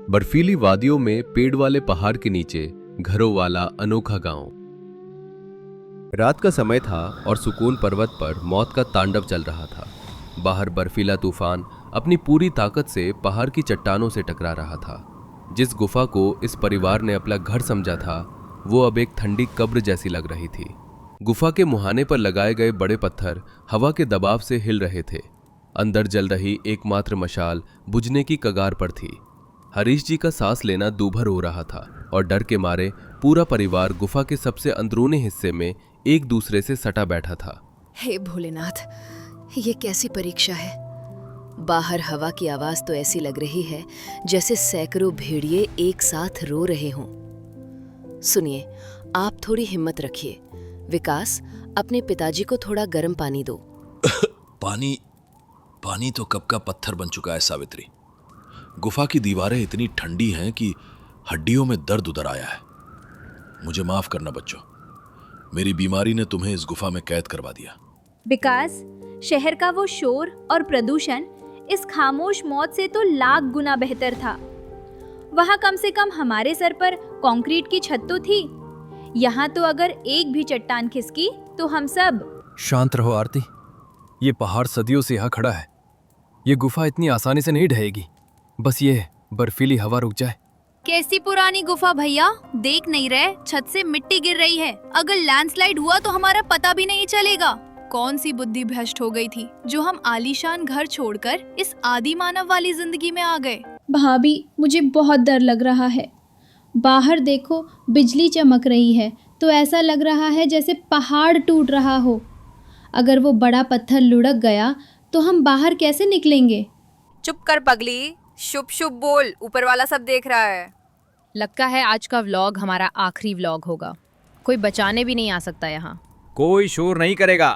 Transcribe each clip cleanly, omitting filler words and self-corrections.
बर्फीली वादियों में पेड़ वाले पहाड़ के नीचे घरों वाला अनोखा गांव। रात का समय था और सुकून पर्वत पर मौत का तांडव चल रहा था। बाहर बर्फीला तूफान अपनी पूरी ताकत से पहाड़ की चट्टानों से टकरा रहा था। जिस गुफा को इस परिवार ने अपना घर समझा था, वो अब एक ठंडी कब्र जैसी लग रही थी। गुफा के मुहाने पर लगाए गए बड़े पत्थर हवा के दबाव से हिल रहे थे। अंदर जल रही एकमात्र मशाल बुझने की कगार पर थी। हरीश जी का सांस लेना दूभर हो रहा था और डर के मारे पूरा परिवार गुफा के सबसे अंदरूनी हिस्से में एक दूसरे से सटा बैठा था। हे भोलेनाथ, ये कैसी परीक्षा है। बाहर हवा की आवाज तो ऐसी लग रही है जैसे सैकड़ों भेड़िए एक साथ रो रहे हों। सुनिए, आप थोड़ी हिम्मत रखिए। विकास, अपने पिताजी को थोड़ा गर्म पानी दो। पानी तो कब का पत्थर बन चुका है सावित्री। गुफा की दीवारें इतनी ठंडी हैं कि हड्डियों में दर्द उतर आया है। मुझे माफ करना बच्चों, मेरी बीमारी ने तुम्हें इस गुफा में कैद करवा दिया। विकास, शहर का वो शोर और प्रदूषण इस खामोश मौत से तो लाख गुना बेहतर था। वहाँ कम से कम हमारे सर पर कंक्रीट की छत तो थी। यहाँ तो अगर एक भी चट्टान खिसकी तो हम सब। शांत रहो आरती, ये पहाड़ सदियों से यहाँ खड़ा है। ये गुफा इतनी आसानी से नहीं ढहेगी, बस ये बर्फीली हवा रुक जाए। कैसी पुरानी गुफा भैया, देख नहीं रहे छत से मिट्टी गिर रही है। अगर लैंडस्लाइड हुआ तो हमारा पता भी नहीं चलेगा। कौन सी बुद्धि भ्रष्ट हो गई थी जो हम आलीशान घर छोड़कर इस आदि मानव वाली जिंदगी में आ गए। भाभी, मुझे बहुत डर लग रहा है। बाहर देखो, बिजली चमक रही है तो ऐसा लग रहा है जैसे पहाड़ टूट रहा हो। अगर वो बड़ा पत्थर लुढ़क गया तो हम बाहर कैसे निकलेंगे? चुप कर पगली, शुभ शुभ बोल, ऊपर वाला सब देख रहा है। लगता है आज का व्लॉग हमारा आखिरी व्लॉग होगा। कोई बचाने भी नहीं आ सकता यहाँ। कोई शोर नहीं करेगा।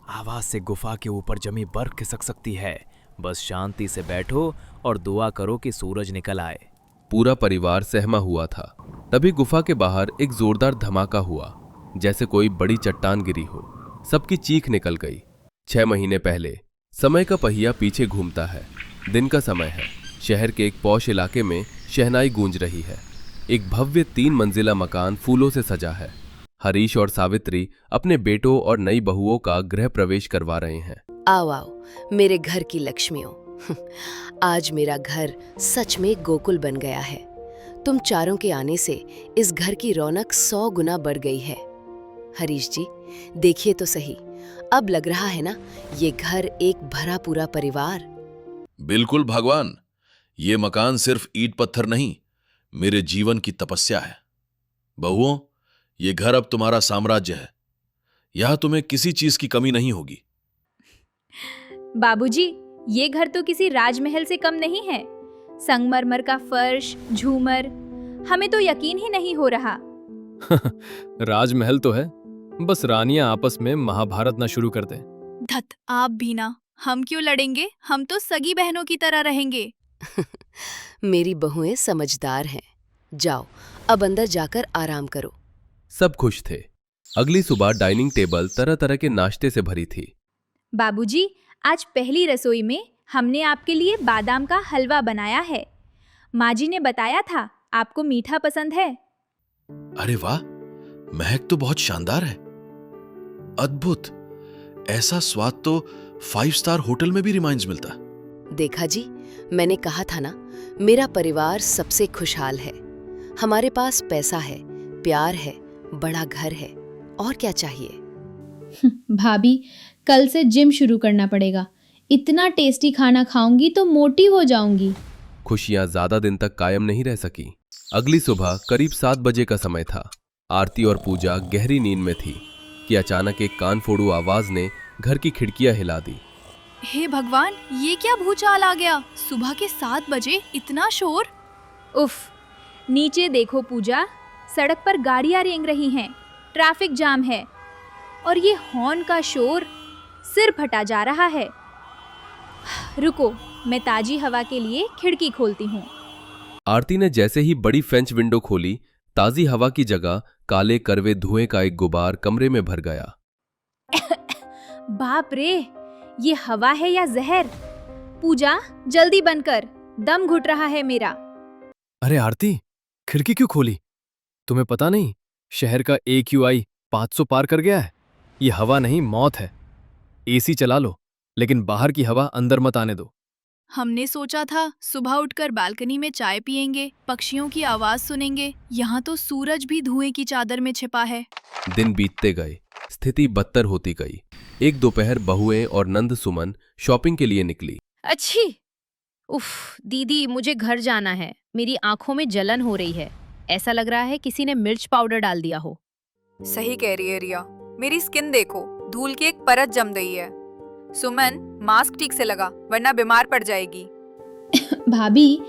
आवाज से गुफा के ऊपर जमी बर्फ खिसक सकती है। बस शांति से बैठो और दुआ करो कि सूरज निकल आए। पूरा परिवार सहमा हुआ था। तभी गुफा के बाहर एक जोरदार धमाका हुआ, जैसे कोई बड़ी चट्टान गिरी हो। सबकी चीख निकल गई। 6 महीने पहले। समय का पहिया पीछे घूमता है। दिन का समय है। शहर के एक पौष इलाके में शहनाई गूंज रही है। एक भव्य 3 मंजिला मकान फूलों से सजा है। हरीश और सावित्री अपने बेटों और नई बहुओं का गृह प्रवेश करवा रहे हैं। आओ आओ, मेरे घर की लक्ष्मियों। आज मेरा घर सच में गोकुल बन गया है। तुम चारों के आने से इस घर की रौनक 100 गुना बढ़ गई है। हरीश जी, देखिए तो सही, अब लग रहा है ना ये घर एक भरा पूरा परिवार। बिल्कुल भगवान, ये मकान सिर्फ ईंट पत्थर नहीं, मेरे जीवन की तपस्या है। बहुओं, ये घर अब तुम्हारा साम्राज्य है। यहां तुम्हें किसी चीज की कमी नहीं होगी। बाबूजी, ये घर तो किसी राजमहल से कम नहीं है। संगमरमर का फर्श, झूमर, हमें तो यकीन ही नहीं हो रहा। राजमहल तो है, बस रानियां आपस में महाभारत ना शुरू कर दें। धत, आप भी ना। हम क्यों लड़ेंगे? हम तो सगी बहनों की तरह रहेंगे। मेरी बहुएं समझदार हैं। जाओ, अब अंदर जाकर आराम करो। सब खुश थे। अगली सुबह डाइनिंग टेबल तरह तरह के नाश्ते से भरी थी। बाबूजी, आज पहली रसोई में हमने आपके लिए बादाम का हलवा बनाया है। माँ जी ने बताया था आपको मीठा पसंद है। अरे वाह, महक तो बहुत शानदार है। अद्भुत। ऐसा स्वाद तो 5 स्टार होटल में भी रिमाइंड्स मिलता। देखा जी, मैंने कहा था ना, मेरा परिवार सबसे खुशहाल है। हमारे पास पैसा है, प्यार है, बड़ा घर है, और क्या चाहिए? भाभी, कल से जिम शुरू करना पड़ेगा। इतना टेस्टी खाना खाऊंगी तो मोटी हो जाऊंगी। खुशियां ज्यादा दिन तक कायम नहीं रह सकी। अगली सुबह करीब 7 बजे का समय था। आरती और पूजा गहरी नींद में थी कि अचानक एक कान फोड़ू आवाज ने घर की खिड़कियां हिला दी। हे भगवान, ये क्या भूचाल आ गया? सुबह के 7 बजे इतना शोर। उफ, नीचे देखो पूजा, सड़क पर गाड़ियां रेंग रही हैं, ट्रैफिक जाम है और ये हॉर्न का शोर सिर फटा जा रहा है। रुको, मैं ताजी हवा के लिए खिड़की खोलती हूँ। आरती ने जैसे ही बड़ी फ्रेंच विंडो खोली, ताजी हवा की जगह काले करवे धुएं का एक गुबार कमरे में भर गया। बाप रे, ये हवा है या जहर? पूजा, जल्दी बंद कर, दम घुट रहा है मेरा। अरे आरती, खिड़की क्यों खोली? तुम्हें पता नहीं, शहर का AQI 500 पार कर गया है। ये हवा नहीं, मौत है। AC चला लो, लेकिन बाहर की हवा अंदर मत आने दो। हमने सोचा था सुबह उठकर बालकनी में चाय पियेंगे, पक्षियों की आवाज सुनेंगे। यहाँ तो सूरज भी धुएं की चादर में छिपा है। दिन बीतते गए, स्थिति बदतर होती गई। एक दोपहर बहुएं और नंद सुमन शॉपिंग के लिए निकली। अच्छी। उफ, दीदी मुझे घर जाना है। मेरी आंखों में जलन हो रही है। ऐसा लग रहा है किसी ने मिर्च पाउडर डाल दिया हो। सही कह रही है रिया, मेरी स्किन देखो, धूल की एक परत जम गई है। सुमन, मास्क ठीक से लगा वरना बीमार पड़ जाएगी। भाभी,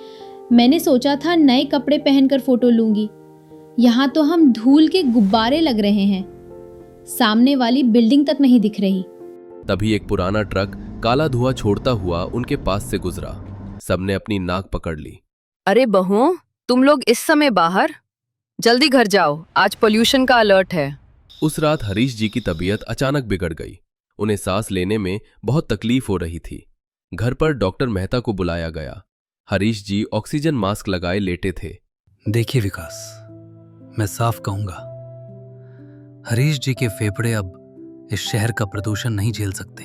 मैंने सोचा था नए कपड़े पहनकर फोटो लूंगी। यहाँ तो हम धूल के गुब्बारे लग रहे हैं। सामने वाली बिल्डिंग तक नहीं दिख रही। तभी एक पुराना ट्रक काला धुआं छोड़ता हुआ उनके पास से गुजरा। सबने अपनी नाक पकड़ ली। अरे बहुओं, तुम लोग इस समय बाहर? जल्दी घर जाओ, आज पोल्यूशन का अलर्ट है। उस रात हरीश जी की तबीयत अचानक बिगड़ गई। उन्हें सांस लेने में बहुत तकलीफ हो रही थी। घर पर डॉक्टर मेहता को बुलाया गया। हरीश जी ऑक्सीजन मास्क लगाए लेटे थे। देखिए विकास, मैं साफ कहूंगा, हरीश जी के फेफड़े अब इस शहर का प्रदूषण नहीं झेल सकते।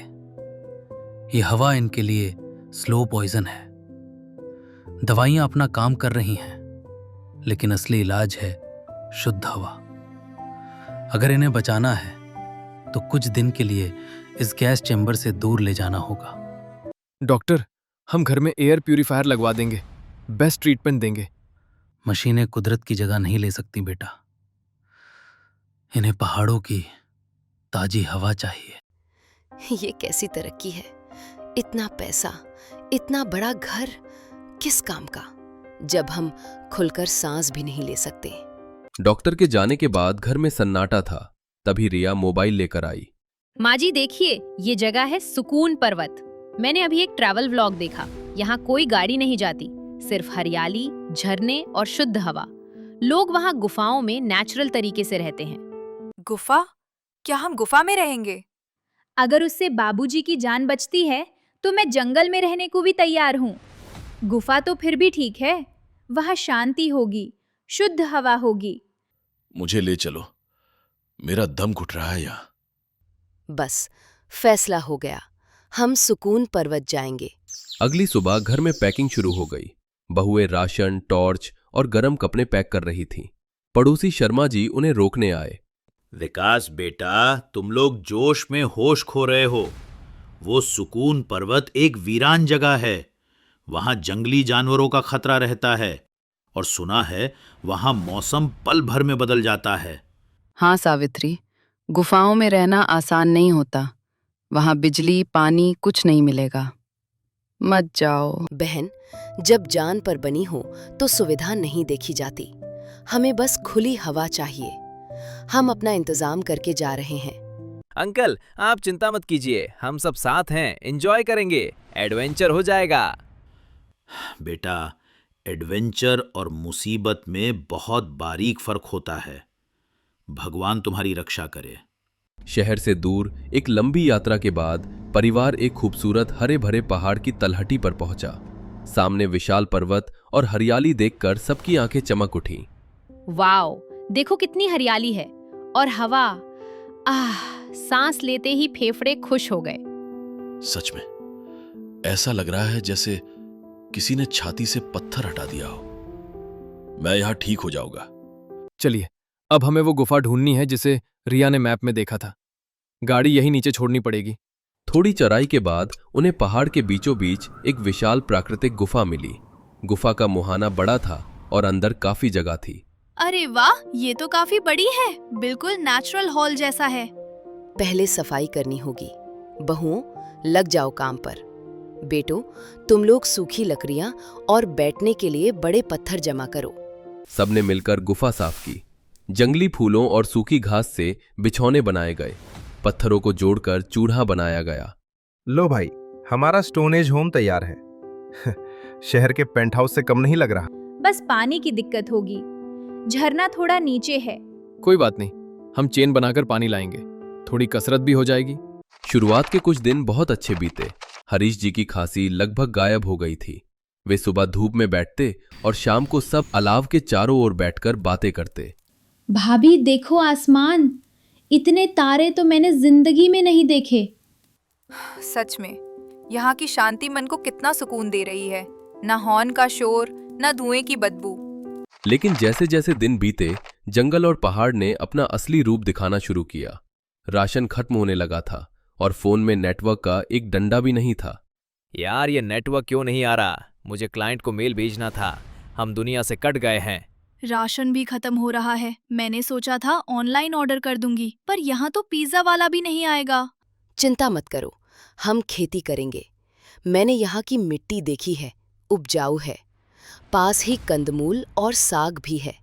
ये हवा इनके लिए स्लो पॉइजन है। दवाइयां अपना काम कर रही हैं, लेकिन असली इलाज है शुद्ध हवा। अगर इन्हें बचाना है तो कुछ दिन के लिए इस गैस चैम्बर से दूर ले जाना होगा। डॉक्टर, हम घर में एयर प्यूरिफायर लगवा देंगे, बेस्ट ट्रीटमेंट देंगे। मशीनें कुदरत की जगह नहीं ले सकती बेटा। इन्हें पहाड़ों की ताजी हवा चाहिए। ये कैसी तरक्की है? इतना पैसा, इतना बड़ा घर, किस काम का, जब हम खुलकर सांस भी नहीं ले सकते। डॉक्टर के जाने के बाद घर में सन्नाटा था। तभी रिया मोबाइल लेकर आई। माँ जी देखिए, ये जगह है सुकून पर्वत। मैंने अभी एक ट्रैवल व्लॉग देखा। यहाँ कोई गाड़ी नहीं जाती, सिर्फ हरियाली, झरने और शुद्ध हवा। लोग वहाँ गुफाओं में नेचुरल तरीके से रहते हैं। गुफा? क्या हम गुफा में रहेंगे? अगर उससे बाबूजी की जान बचती है तो मैं जंगल में रहने को भी तैयार हूँ। गुफा तो फिर भी ठीक है, वहाँ शांति होगी, शुद्ध हवा होगी। मुझे ले चलो, मेरा दम घुट रहा है यहाँ। बस फैसला हो गया, हम सुकून पर्वत जाएंगे। अगली सुबह घर में पैकिंग शुरू हो गई। बहुएं राशन, टॉर्च और गर्म कपड़े पैक कर रही थीं। पड़ोसी शर्मा जी उन्हें रोकने आए। विकास बेटा, तुम लोग जोश में होश खो रहे हो। वो सुकून पर्वत एक वीरान जगह है। वहां जंगली जानवरों का खतरा रहता है और सुना है वहां मौसम पल भर में बदल जाता है। हाँ सावित्री, गुफाओं में रहना आसान नहीं होता। वहां बिजली, पानी कुछ नहीं मिलेगा। मत जाओ। बहन, जब जान पर बनी हो तो सुविधा नहीं देखी जाती। हमें बस खुली हवा चाहिए। हम अपना इंतजाम करके जा रहे हैं। अंकल, आप चिंता मत कीजिए, हम सब साथ हैं, एंजॉय करेंगे, एडवेंचर हो जाएगा। बेटा, एडवेंचर और मुसीबत में बहुत बारीक फर्क होता है। भगवान तुम्हारी रक्षा करे। शहर से दूर एक लंबी यात्रा के बाद परिवार एक खूबसूरत हरे भरे पहाड़ की तलहटी पर पहुंचा। सामने विशाल पर्वत और हरियाली देखकर सबकी आंखें चमक उठी। वाओ, देखो कितनी हरियाली है और हवा। सांस लेते ही फेफड़े खुश हो गए। सच में ऐसा लग रहा है जैसे किसी ने छाती से पत्थर हटा दिया हो। मैं यहां ठीक हो जाऊंगा। चलिए, अब हमें वो गुफा ढूंढनी है जिसे रिया ने मैप में देखा था। गाड़ी यही नीचे छोड़नी पड़ेगी। थोड़ी चराई के बाद उन्हें पहाड़ के बीचों बीच एक विशाल प्राकृतिक गुफा मिली। गुफा का मुहाना बड़ा था और अंदर काफी जगह थी। अरे वाह, ये तो काफी बड़ी है, बिल्कुल नेचुरल हॉल जैसा है। पहले सफाई करनी होगी। बहुओं, लग जाओ काम पर। बेटो, तुम लोग सूखी लकड़ियां और बैठने के लिए बड़े पत्थर जमा करो। सबने मिलकर गुफा साफ की। जंगली फूलों और सूखी घास से बिछौने बनाए गए। पत्थरों को जोड़कर चूल्हा बनाया गया। लो भाई, हमारा स्टोन एज होम तैयार है। शहर के पेंट हाउस से कम नहीं लग रहा। बस पानी की दिक्कत होगी, झरना थोड़ा नीचे है। कोई बात नहीं, हम चेन बनाकर पानी लाएंगे, थोड़ी कसरत भी हो जाएगी। शुरुआत के कुछ दिन बहुत अच्छे बीते। हरीश जी की खांसी लगभग गायब हो गई थी। वे सुबह धूप में बैठते और शाम को सब अलाव के चारों ओर बैठकर बातें करते। भाभी देखो आसमान, इतने तारे तो मैंने जिंदगी में नहीं देखे। सच में यहाँ की शांति मन को कितना सुकून दे रही है। ना हॉर्न का शोर, ना धुएं की बदबू। लेकिन जैसे जैसे दिन बीते, जंगल और पहाड़ ने अपना असली रूप दिखाना शुरू किया। राशन खत्म होने लगा था और फोन में नेटवर्क का एक डंडा भी नहीं था। यार ये नेटवर्क क्यों नहीं आ रहा? मुझे क्लाइंट को मेल भेजना था, हम दुनिया से कट गए हैं। राशन भी खत्म हो रहा है। मैंने सोचा था ऑनलाइन ऑर्डर कर दूंगी, पर यहाँ तो पिज्जा वाला भी नहीं आएगा। चिंता मत करो, हम खेती करेंगे। मैंने यहाँ की मिट्टी देखी है, उपजाऊ है। पास ही कंदमूल और साग भी है।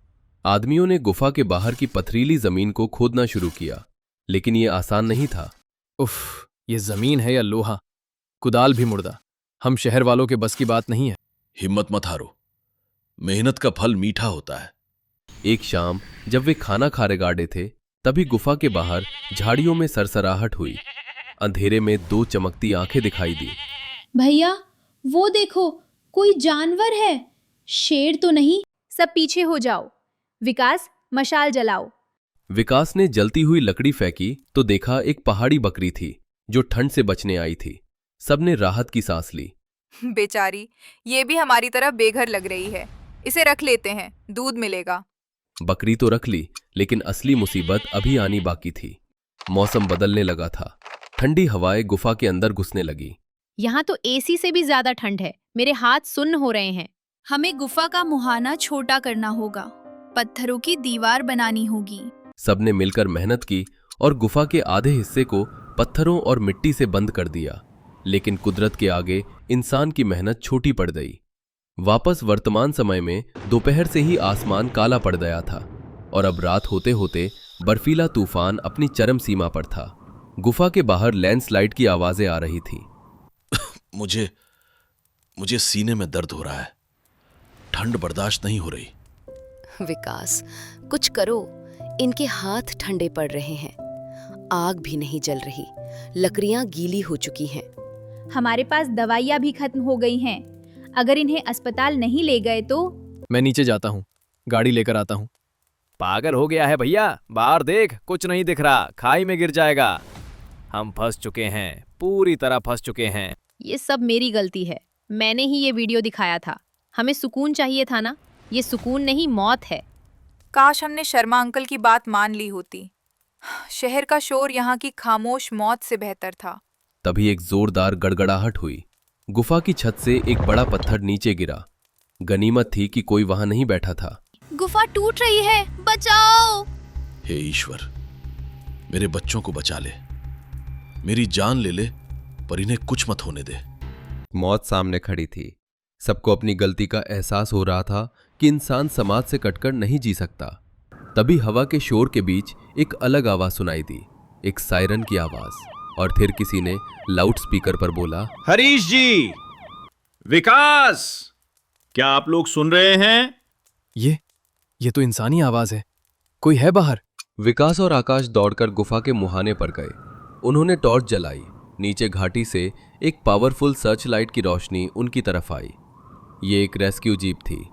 आदमियों ने गुफा के बाहर की पथरीली जमीन को खोदना शुरू किया, लेकिन ये आसान नहीं था। उफ, ये जमीन है या लोहा? कुदाल भी मुर्दा। हम शहर वालों के बस की बात नहीं है। हिम्मत मत हारो, मेहनत का फल मीठा होता है। एक शाम जब वे खाना खा रगाड़े थे, तभी गुफा के बाहर झाड़ियों में सरसराहट हुई। अंधेरे में दो चमकती आंखें दिखाई दी। भैया वो देखो, कोई जानवर है। शेर तो नहीं? सब पीछे हो जाओ। विकास, मशाल जलाओ। विकास ने जलती हुई लकड़ी फेंकी तो देखा एक पहाड़ी बकरी थी जो ठंड से बचने आई थी। सबने राहत की सांस ली। बेचारी, ये भी हमारी तरह बेघर लग रही है। इसे रख लेते हैं, दूध मिलेगा। बकरी तो रख ली, लेकिन असली मुसीबत अभी आनी बाकी थी। मौसम बदलने लगा था। ठंडी हवाएं गुफा के अंदर घुसने लगी। यहाँ तो एसी से भी ज्यादा ठंड है। मेरे हाथ सुन्न हो रहे हैं। हमें गुफा का मुहाना छोटा करना होगा। पत्थरों की दीवार बनानी होगी। सबने मिलकर मेहनत की और गुफा के आधे हिस्से को पत्थरों और मिट्टी से बंद कर दिया। लेकिन कुदरत के आगे इंसान की मेहनत छोटी पड़ गई। वापस वर्तमान समय में दोपहर से ही आसमान काला पड़ गया था और अब रात होते होते बर्फीला तूफान अपनी चरम सीमा पर था। गुफा के बाहर लैंडस्लाइड की आवाजें आ रही थी। मुझे सीने में दर्द हो रहा है। ठंड बर्दाश्त नहीं हो रही। विकास, कुछ करो। इनके हाथ ठंडे पड़ रहे हैं। आग भी नहीं जल रही, लकड़ियां गीली हो चुकी हैं। हमारे पास दवाइयाँ भी खत्म हो गई हैं। अगर इन्हें अस्पताल नहीं ले गए तो? मैं नीचे जाता हूँ, गाड़ी लेकर आता हूँ। पागल हो गया है भैया, बाहर देख, कुछ नहीं दिख रहा, खाई में गिर जाएगा। हम फंस चुके हैं, पूरी तरह फंस चुके हैं। ये सब मेरी गलती है। मैंने ही ये वीडियो दिखाया था। हमें सुकून चाहिए था ना। ये सुकून नहीं, मौत है। काश हमने शर्मा अंकल की बात मान ली होती। शहर का शोर यहाँ की खामोश मौत से बेहतर था। तभी एक जोरदार गड़गड़ाहट हुई। गुफा की छत से एक बड़ा पत्थर नीचे गिरा। गनीमत थी कि कोई वहां नहीं बैठा था। गुफा टूट रही है, बचाओ। हे ईश्वर, मेरे बच्चों को बचा ले। मेरी जान ले ले, पर इन्हें कुछ मत होने दे। मौत सामने खड़ी थी। सबको अपनी गलती का एहसास हो रहा था कि इंसान समाज से कटकर नहीं जी सकता। तभी हवा के शोर के बीच एक अलग आवाज सुनाई दी, एक सायरन की आवाज। और फिर किसी ने लाउड स्पीकर पर बोला, हरीश जी, विकास, क्या आप लोग सुन रहे हैं? ये तो इंसानी आवाज है। कोई है बाहर? विकास और आकाश दौड़कर गुफा के मुहाने पर गए। उन्होंने टॉर्च जलाई। नीचे घाटी से एक पावरफुल सर्च लाइट की रोशनी उनकी तरफ आई। ये एक रेस्क्यू जीप थी।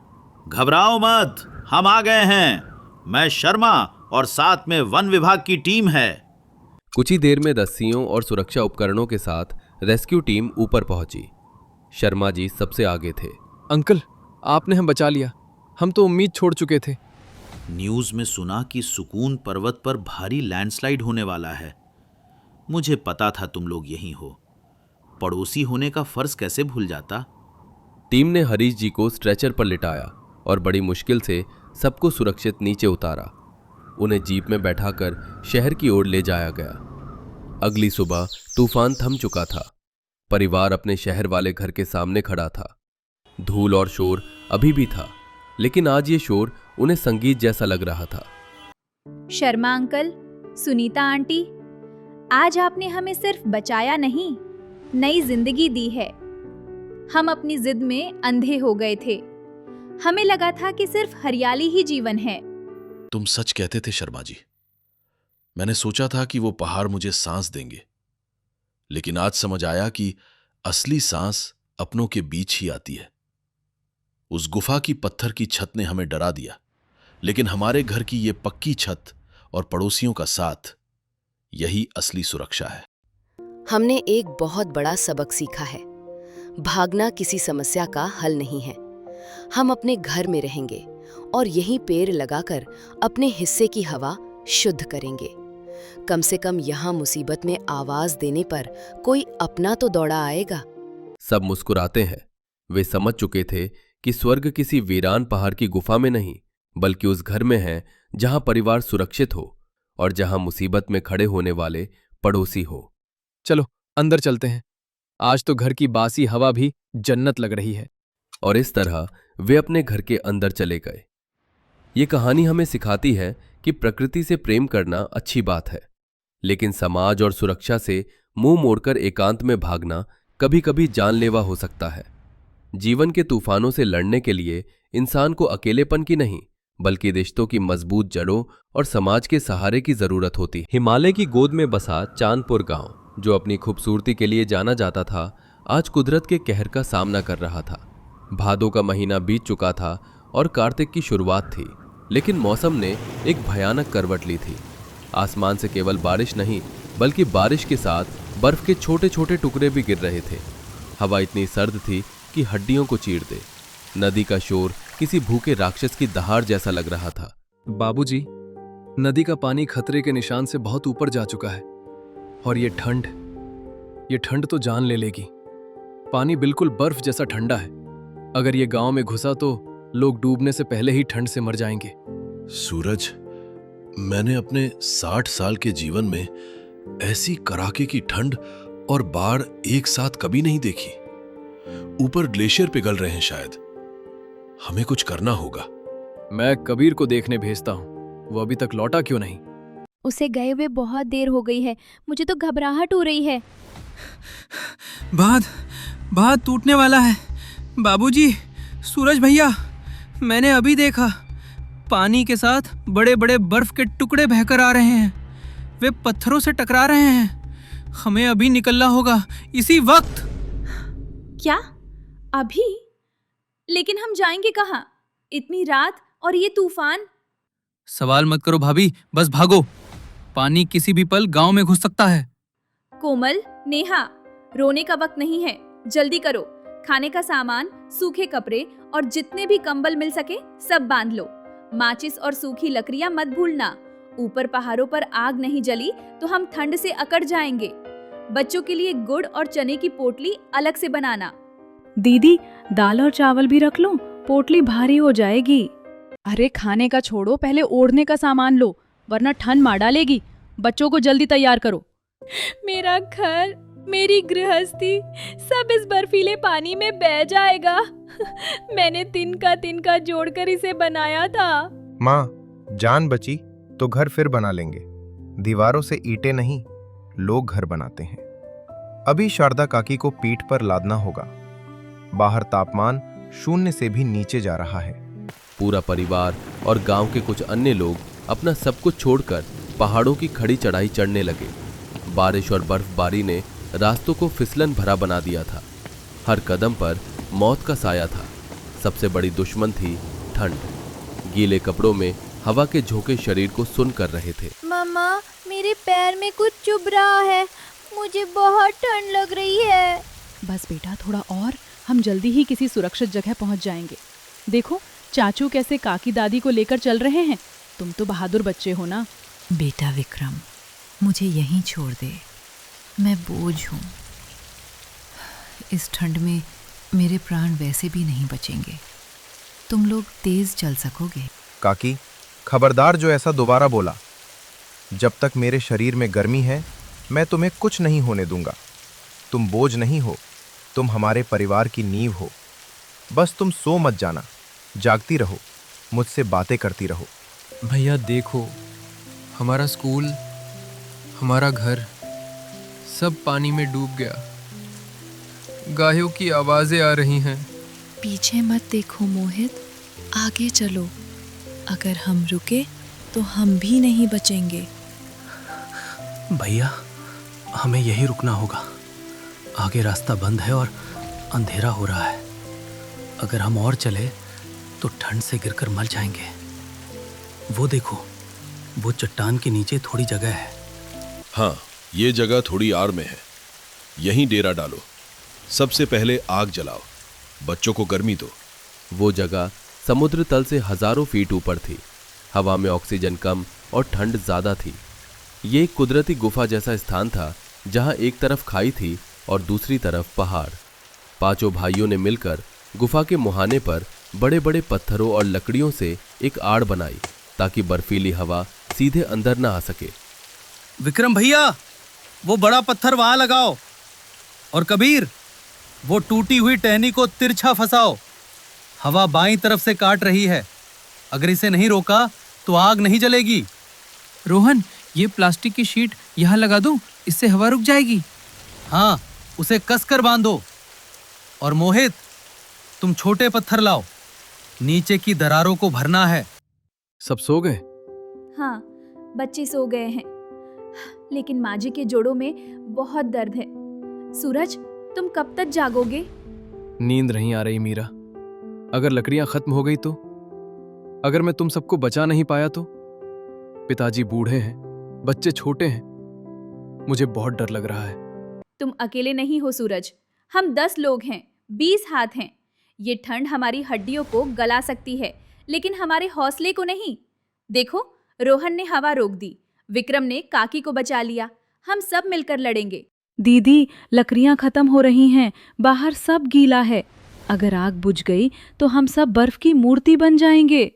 घबराओ मत, हम आ गए हैं। मैं शर्मा और साथ में वन विभाग की टीम है। कुछ ही देर में रस्सियों और सुरक्षा उपकरणों के साथ रेस्क्यू टीम ऊपर पहुंची। शर्मा जी सबसे आगे थे। अंकल, आपने हम बचा लिया। हम तो उम्मीद छोड़ चुके थे। न्यूज़ में सुना कि सुकून पर्वत पर भारी लैंडस्लाइड होने वाला है। मुझे पता था तुम लोग यहीं हो। पड़ोसी होने का फर्ज कैसे भूल जाता। टीम ने हरीश जी को स्ट्रेचर पर लिटाया और बड़ी मुश्किल से सबको सुरक्षित नीचे उतारा। उन्हें जीप में बैठाकर शहर की ओर ले जाया गया। अगली सुबह तूफान थम चुका था। परिवार अपने शहर वाले घर के सामने खड़ा था। धूल और शोर अभी भी था, लेकिन आज ये शोर उन्हें संगीत जैसा लग रहा था। शर्मा अंकल, सुनीता आंटी, आज आपने हमें सिर्फ बचाया नहीं, नई जिंदगी दी है। हम अपनी जिद में अंधे हो गए थे। हमें लगा था कि सिर्फ हरियाली ही जीवन है। तुम सच कहते थे शर्मा जी। मैंने सोचा था कि वो पहाड़ मुझे सांस देंगे, लेकिन आज समझ आया कि असली सांस अपनों के बीच ही आती है। उस गुफा की पत्थर की छत ने हमें डरा दिया, लेकिन हमारे घर की ये पक्की छत और पड़ोसियों का साथ, यही असली सुरक्षा है। हमने एक बहुत बड़ा सबक सीखा है। भागना किसी समस्या का हल नहीं है। हम अपने घर में रहेंगे और यहीं पेड़ लगाकर अपने हिस्से की हवा शुद्ध करेंगे। कम से कम यहाँ मुसीबत में आवाज देने पर कोई अपना तो दौड़ा आएगा। सब मुस्कुराते हैं। वे समझ चुके थे कि स्वर्ग किसी वीरान पहाड़ की गुफा में नहीं, बल्कि उस घर में है जहां परिवार सुरक्षित हो और जहां मुसीबत में खड़े होने वाले पड़ोसी हो। चलो अंदर चलते हैं। आज तो घर की बासी हवा भी जन्नत लग रही है। और इस तरह वे अपने घर के अंदर चले गए। ये कहानी हमें सिखाती है कि प्रकृति से प्रेम करना अच्छी बात है, लेकिन समाज और सुरक्षा से मुंह मोड़कर एकांत में भागना कभी कभी जानलेवा हो सकता है। जीवन के तूफानों से लड़ने के लिए इंसान को अकेलेपन की नहीं, बल्कि रिश्तों की मजबूत जड़ों और समाज के सहारे की जरूरत होती। हिमालय की गोद में बसा चांदपुर गांव, जो अपनी खूबसूरती के लिए जाना जाता था, आज कुदरत के कहर का सामना कर रहा था। भादों का महीना बीत चुका था और कार्तिक की शुरुआत थी, लेकिन मौसम ने एक भयानक करवट ली थी। आसमान से केवल बारिश नहीं, बल्कि बारिश के साथ बर्फ के छोटे छोटे टुकड़े भी गिर रहे थे। हवा इतनी सर्द थी कि हड्डियों को चीर दे। नदी का शोर किसी भूखे राक्षस की दहाड़ जैसा लग रहा था। बाबूजी, नदी का पानी खतरे के निशान से बहुत ऊपर जा चुका है और ये ठंड तो जान ले लेगी। पानी बिल्कुल बर्फ जैसा ठंडा है। अगर ये गांव में घुसा तो लोग डूबने से पहले ही ठंड से मर जाएंगे। सूरज, मैंने अपने 60 साल के जीवन में ऐसी कड़ाके की ठंड और बाढ़ एक साथ कभी नहीं देखी। ऊपर ग्लेशियर पिघल रहे हैं शायद। हमें कुछ करना होगा। मैं कबीर को देखने भेजता हूँ। वो अभी तक लौटा क्यों नहीं? उसे गए हुए बहुत देर हो गई है। मुझे तो घबराहट हो रही है। बांध टूटने वाला है। बाबूजी, सूरज भैया, मैंने अभी देखा, पानी के साथ बड़े बड़े बर्फ के टुकड़े बहकर आ रहे हैं। वे पत्थरों से टकरा रहे हैं। हमें अभी निकलना होगा, इसी वक्त। क्या? अभी? लेकिन हम जाएंगे कहाँ? इतनी रात और ये तूफान। सवाल मत करो भाभी, बस भागो। पानी किसी भी पल गांव में घुस सकता है। कोमल, नेहा, रोने का वक्त नहीं है, जल्दी करो। खाने का सामान, सूखे कपड़े और जितने भी कंबल मिल सके सब बांध लो। माचिस और सूखी लकड़ियां मत भूलना। ऊपर पहाड़ों पर आग नहीं जली तो हम ठंड से अकड़ जाएंगे। बच्चों के लिए गुड़ और चने की पोटली अलग से बनाना। दीदी, दाल और चावल भी रख लो, पोटली भारी हो जाएगी। अरे खाने का छोड़ो, पहले ओढ़ने का सामान लो, वरना ठंड मार डालेगी। बच्चों को जल्दी तैयार करो। मेरा घर, मेरी गृहस्थी सब इस बर्फीले पानी में बह जाएगा। मैंने तिनका जोड़कर इसे बनाया था। माँ, जान बची तो घर फिर बना लेंगे। दीवारों से ईंटें नहीं, लोग घर बनाते हैं। अभी शारदा काकी को पीठ पर लादना होगा। बाहर तापमान 0 से भी नीचे जा रहा है। पूरा परिवार और गांव के कुछ अन्य लोग अपना सब कुछ छोड़कर पहाड़ों की खड़ी चढ़ाई चढ़ने लगे। बारिश और बर्फबारी ने रास्तों को फिसलन भरा बना दिया था। हर कदम पर मौत का साया था। सबसे बड़ी दुश्मन थी ठंड। गीले कपड़ों में हवा के झोंके शरीर को सुन कर रहे थे। मम्मा, मेरे पैर में कुछ चुभ रहा है। मुझे बहुत ठंड लग रही है। बस बेटा, थोड़ा और, हम जल्दी ही किसी सुरक्षित जगह पहुंच जाएंगे। देखो चाचू कैसे काकी दादी को लेकर चल रहे हैं। तुम तो बहादुर बच्चे हो ना। बेटा विक्रम, मुझे यहीं छोड़ दे, मैं बोझ हूँ। इस ठंड में मेरे प्राण वैसे भी नहीं बचेंगे। तुम लोग तेज चल सकोगे। काकी, खबरदार जो ऐसा दोबारा बोला। जब तक मेरे शरीर में गर्मी है, मैं तुम्हें कुछ नहीं होने दूंगा। तुम बोझ नहीं हो, तुम हमारे परिवार की नींव हो। बस तुम सो मत जाना, जागती रहो, मुझसे बातें करती रहो। भैया देखो, हमारा स्कूल, हमारा घर सब पानी में डूब गया। गायों की आवाजें आ रही हैं। पीछे मत देखो मोहित, आगे चलो। अगर हम रुके तो हम भी नहीं बचेंगे। भैया, हमें यहीं रुकना होगा। आगे रास्ता बंद है और अंधेरा हो रहा है। अगर हम और चले तो ठंड से गिरकर मर जाएंगे। वो देखो, वो चट्टान के नीचे थोड़ी जगह है। हाँ, ये जगह थोड़ी आड़ में है। यहीं डेरा डालो। सबसे पहले आग जलाओ, बच्चों को गर्मी दो। वो जगह समुद्र तल से हजारों फीट ऊपर थी। हवा में ऑक्सीजन कम और ठंड ज्यादा थी। ये एक कुदरती गुफा जैसा स्थान था, जहां एक तरफ खाई थी और दूसरी तरफ पहाड़। पांचों भाइयों ने मिलकर गुफा के मुहाने पर बड़े बड़े पत्थरों और लकड़ियों से एक आड़ बनाई, ताकि बर्फीली हवा सीधे अंदर न आ सके। विक्रम भैया, वो बड़ा पत्थर वहां लगाओ, और कबीर, वो टूटी हुई टहनी को तिरछा फंसाओ। हवा बाईं तरफ से काट रही है। अगर इसे नहीं रोका तो आग नहीं जलेगी। रोहन, ये प्लास्टिक की शीट यहाँ लगा दूं, इससे हवा रुक जाएगी। हाँ, उसे कसकर बांधो। और मोहित, तुम छोटे पत्थर लाओ, नीचे की दरारों को भरना है। सब सो गए? हाँ, बच्चे सो गए हैं, लेकिन माँ जी के जोड़ों में बहुत दर्द है। सूरज, तुम कब तक जागोगे? नींद नहीं आ रही मीरा। अगर लकड़ियां खत्म हो गई तो? अगर मैं तुम सबको बचा नहीं पाया तो? पिताजी बूढ़े हैं, बच्चे छोटे हैं। मुझे बहुत डर लग रहा है। तुम अकेले नहीं हो सूरज, हम 10 लोग हैं, 20 हाथ हैं। ये ठंड हमारी हड्डियों को गला सकती है, लेकिन हमारे हौसले को नहीं। देखो, रोहन ने हवा रोक दी, विक्रम ने काकी को बचा लिया। हम सब मिलकर लड़ेंगे। दीदी, लकड़ियां खत्म हो रही हैं, बाहर सब गीला है। अगर आग बुझ गई तो हम सब बर्फ की मूर्ति बन जाएंगे।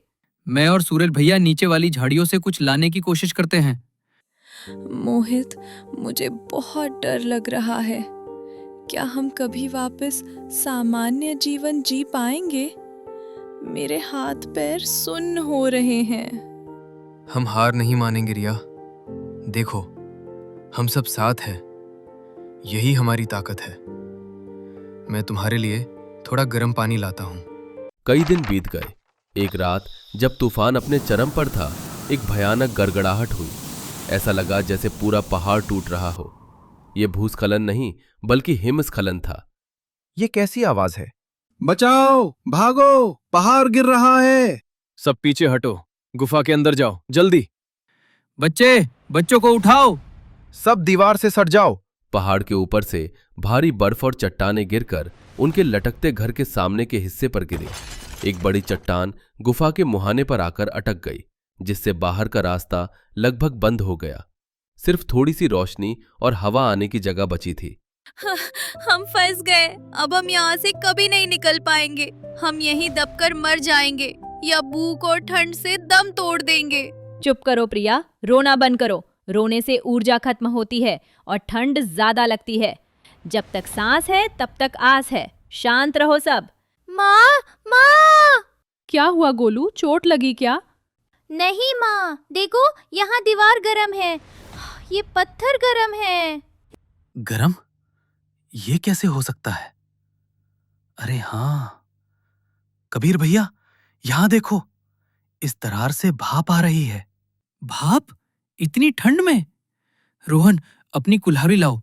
मैं और सूरज भैया नीचे वाली झाड़ियों से कुछ लाने की कोशिश करते हैं। मोहित, मुझे बहुत डर लग रहा है। क्या हम कभी वापस सामान्य जीवन जी पाएंगे? मेरे हाथ पैर सुन्न हो रहे हैं। हम हार नहीं मानेंगे रिया। देखो, हम सब साथ हैं। यही हमारी ताकत है। मैं तुम्हारे लिए थोड़ा गर्म पानी लाता हूँ। कई दिन बीत गए। एक रात जब तूफान अपने चरम पर था, एक भयानक गड़गड़ाहट हुई। ऐसा लगा जैसे पूरा पहाड़ टूट रहा हो। यह भूस्खलन नहीं, बल्कि हिमस्खलन था। ये कैसी आवाज है? बचाओ, भागो, पहाड़ गिर रहा है। सब पीछे हटो, गुफा के अंदर जाओ, जल्दी। बच्चों को उठाओ। सब दीवार से सट जाओ। पहाड़ के ऊपर से भारी बर्फ और चट्टानें गिरकर उनके लटकते घर के सामने के हिस्से पर गिरी। एक बड़ी चट्टान गुफा के मुहाने पर आकर अटक गई, जिससे बाहर का रास्ता लगभग बंद हो गया। सिर्फ थोड़ी सी रोशनी और हवा आने की जगह बची थी। हम फंस गए। अब हम यहाँ से कभी नहीं निकल पाएंगे। हम यहीं दबकर मर जाएंगे या भूख और ठंड से दम तोड़ देंगे। चुप करो प्रिया, रोना बंद करो। रोने से ऊर्जा खत्म होती है और ठंड ज्यादा लगती है। जब तक सांस है तब तक आस है। शांत रहो सब। माँ, माँ! क्या हुआ गोलू, चोट लगी क्या? नहीं माँ, देखो यहाँ दीवार गरम है, ये पत्थर गरम है। गरम? ये कैसे हो सकता है? अरे हाँ, कबीर भैया, यहां देखो, इस दरार से भाप आ रही है। भाप? इतनी ठंड में? रोहन, अपनी कुल्हाड़ी लाओ,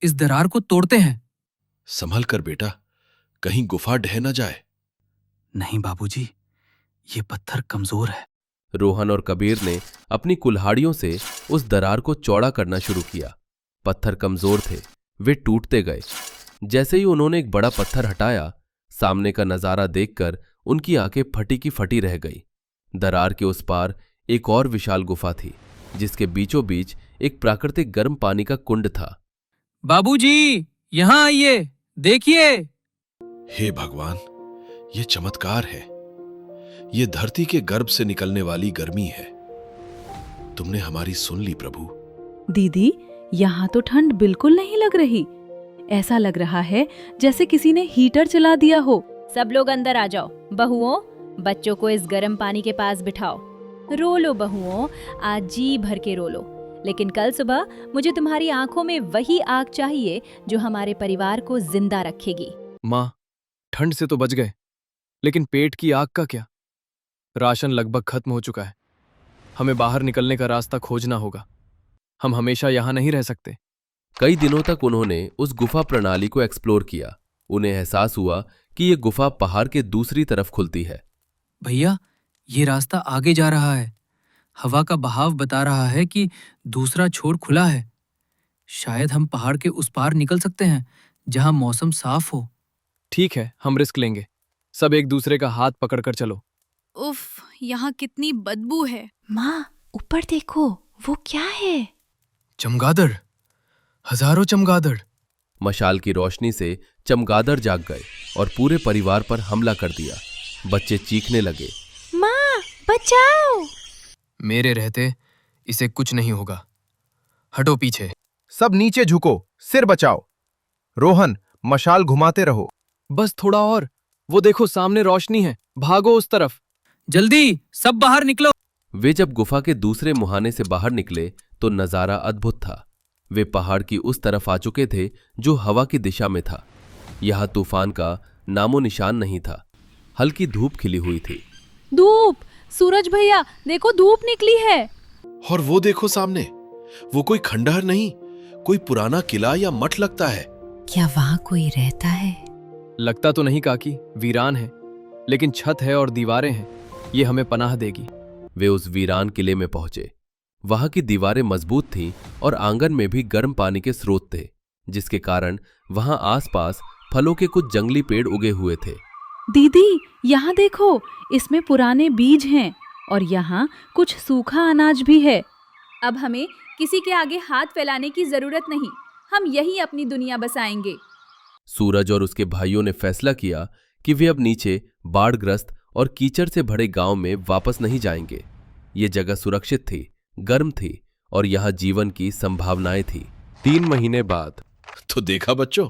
इस दरार को तोड़ते हैं। संभल कर बेटा, कहीं गुफा ढह न जाए। नहीं बाबूजी, ये पत्थर कमजोर है। रोहन और कबीर ने अपनी कुल्हाड़ियों से उस दरार को चौड़ा करना शुरू किया। पत्थर कमजोर थे, वे टूटते गए। जैसे ही उन्होंने एक बड़ा पत्थर हटाया, सामने का नजारा देखकर उनकी आंखें फटी की फटी रह गई। दरार के उस पार एक और विशाल गुफा थी, जिसके बीचों बीच एक प्राकृतिक गर्म पानी का कुंड था। बाबूजी, यहाँ आइए, देखिए। हे भगवान, ये चमत्कार है। ये धरती के गर्भ से निकलने वाली गर्मी है। तुमने हमारी सुन ली प्रभु। दीदी, यहाँ तो ठंड बिल्कुल नहीं लग रही। ऐसा लग रहा है जैसे किसी ने हीटर चला दिया हो। सब लोग अंदर आ जाओ। बहुओं, बच्चों को इस गर्म पानी के पास बिठाओ। रो लो बहुओं, आज जी भर के रो लो। लेकिन कल सुबह मुझे तुम्हारी आंखों में वही आग चाहिए जो हमारे परिवार को जिंदा रखेगी। माँ, ठंड से तो बच गए, लेकिन पेट की आग का क्या? राशन लगभग खत्म हो चुका है। हमें बाहर निकलने का रास्ता खोजना होगा। हम हमेशा यहाँ नहीं रह सकते। कई दिनों तक उन्होंने उस गुफा प्रणाली को एक्सप्लोर किया। उन्हें एहसास हुआ कि ये गुफा पहाड़ के दूसरी तरफ खुलती है। भैया, ये रास्ता आगे जा रहा है। हवा का बहाव बता रहा है कि दूसरा छोर खुला है। शायद हम पहाड़ के उस पार निकल सकते हैं, जहां मौसम साफ हो। ठीक है, हम रिस्क लेंगे। सब एक दूसरे का हाथ पकड़कर चलो। उफ, यहाँ कितनी बदबू है। माँ, ऊपर देखो, वो क्या है? चमगादड़, हजारों चमगादड़। मशाल की रोशनी से चमगादड़ जाग गए और पूरे परिवार पर हमला कर दिया। बच्चे चीखने लगे, माँ, बचाओ! मेरे रहते इसे कुछ नहीं होगा। हटो पीछे। सब नीचे झुको, सिर बचाओ। रोहन, मशाल घुमाते रहो। बस थोड़ा और। वो देखो, सामने रोशनी है। भागो उस तरफ। जल्दी, सब बाहर निकलो। वे जब गुफा के दूसरे मुहाने से बाहर निकले तो नजारा अद्भुत था। वे पहाड़ की उस तरफ आ चुके थे जो हवा की दिशा में था। यहां तूफान का नामो निशान नहीं था। हल्की धूप खिली हुई थी। धूप! सूरज भैया, देखो, धूप निकली है। और वो देखो सामने, वो कोई खंडहर नहीं, कोई पुराना किला या मठ लगता है। क्या वहां कोई रहता है? लगता तो नहीं काकी, वीरान है, लेकिन छत है और दीवारें हैं। ये हमें पनाह देगी। वे उस वीरान किले में पहुंचे। वहां की दीवारें मजबूत थीं और आंगन में भी गर्म पानी के स्रोत थे, जिसके कारण वहां आसपास फलों के कुछ जंगली पेड़ उगे हुए थे। दीदी, यहाँ देखो, इसमें पुराने बीज हैं और यहाँ कुछ सूखा अनाज भी है। अब हमें किसी के आगे हाथ फैलाने की जरूरत नहीं। हम यही अपनी दुनिया बसाएंगे। सूरज और उसके भाइयों ने फैसला किया कि वे अब नीचे बाढ़ग्रस्त और कीचड़ से भरे गांव में वापस नहीं जाएंगे। ये जगह सुरक्षित थी, गर्म थी और यहाँ जीवन की संभावनाएं थी। 3 महीने बाद। तो देखा बच्चों,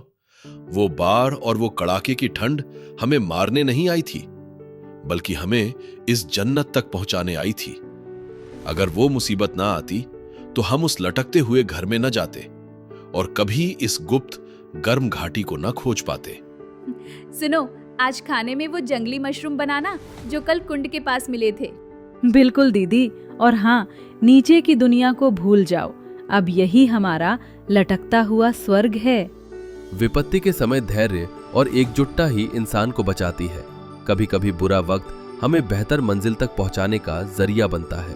वो बाढ़ और वो कड़ाके की ठंड हमें मारने नहीं आई थी, बल्कि हमें इस जन्नत तक पहुंचाने आई थी। अगर वो मुसीबत ना आती तो हम उस लटकते हुए घर में न जाते और कभी इस गुप्त गर्म घाटी को न खोज पाते। सुनो, आज खाने में वो जंगली मशरूम बनाना जो कल कुंड के पास मिले थे। बिल्कुल दीदी। और हाँ, नीचे की दुनिया को भूल जाओ। अब यही हमारा लटकता हुआ स्वर्ग है। विपत्ति के समय धैर्य और एकजुटता ही इंसान को बचाती है। कभी कभी बुरा वक्त हमें बेहतर मंजिल तक पहुंचाने का जरिया बनता है।